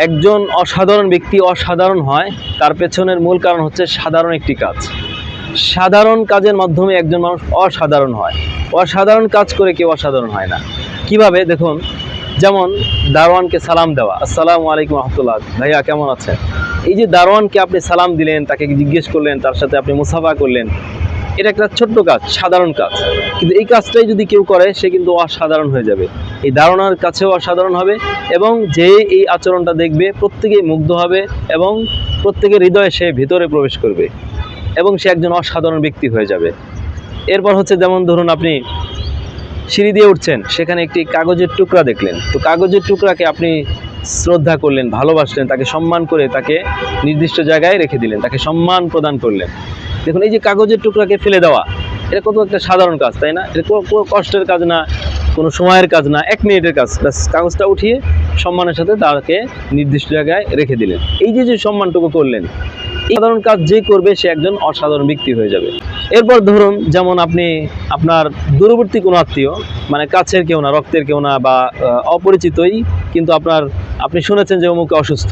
একজন অসাধারণ ব্যক্তি অসাধারণ হয়, তার পেছনের মূল কারণ হচ্ছে সাধারণ একটি কাজ। সাধারণ কাজের মাধ্যমে একজন মানুষ অসাধারণ হয়। অসাধারণ কাজ করে কেউ অসাধারণ হয় না। কিভাবে দেখুন, যেমন দারোয়ানকে সালাম দেওয়া, আসসালামু আলাইকুম রহমতুল্লাহ, ভাইয়া কেমন আছেন। এই যে দারোয়ানকে আপনি সালাম দিলেন, তাকে জিজ্ঞেস করলেন, তার সাথে আপনি মুসাফা করলেন, এটা একটা ছোট্ট কাজ, সাধারণ কাজ। কিন্তু এই কাজটাই যদি কেউ করে সে কিন্তু অসাধারণ হয়ে যাবে। এই দারোয়ানের কাছেও অসাধারণ হবে এবং যে এই আচরণটা দেখবে প্রত্যেকেই মুগ্ধ হবে এবং প্রত্যেকের হৃদয়ে সে ভিতরে প্রবেশ করবে এবং সে একজন অসাধারণ ব্যক্তি হয়ে যাবে। এরপর হচ্ছে যেমন ধরুন আপনি সিঁড়ি দিয়ে উঠছেন, সেখানে একটি কাগজের টুকরা দেখলেন, তো কাগজের টুকরাকে আপনি শ্রদ্ধা করলেন, ভালোবাসলেন, তাকে সম্মান করে তাকে নির্দিষ্ট জায়গায় রেখে দিলেন, তাকে সম্মান প্রদান করলেন। দেখুন, এই যে কাগজের টুকরাকে ফেলে দেওয়া, এটা কত একটা সাধারণ কাজ, তাই না? এটা কোনো কষ্টের কাজ না, কোনো সময়ের কাজ না, 1 মিনিটের কাজ। ব্যাস কাগজটা উঠিয়ে সম্মানের সাথে তাকে নির্দিষ্ট জায়গায় রেখে দিলেন। এই যে সম্মানটুকু করলেন, এই সাধারণ কাজ যে করবে সে একজন অসাধারণ ব্যক্তি হয়ে যাবে। এরপর ধরুন যেমন আপনি আপনার দূরবর্তী কোনো আত্মীয়, মানে কাছের কেউ না, রক্তের কেউ না, বা অপরিচিতই, কিন্তু আপনি শুনেছেন যে অমুক অসুস্থ,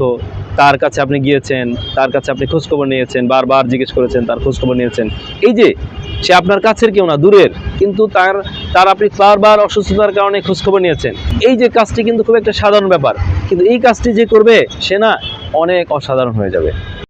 তার কাছে আপনি গিয়েছেন, তার কাছে আপনি খোঁজখবর নিয়েছেন, বারবার জিজ্ঞেস করেছেন, তার খোঁজখবর নিয়েছেন। এই যে সে আপনার কাছের কেউ না, দূরের, কিন্তু তার আপনি বারবার অসুস্থতার কারণে খোঁজখবর নিয়েছেন। এই যে কাজটি কিন্তু খুব একটা সাধারণ ব্যাপার, কিন্তু এই কাজটি যে করবে সে না অনেক অসাধারণ হয়ে যাবে।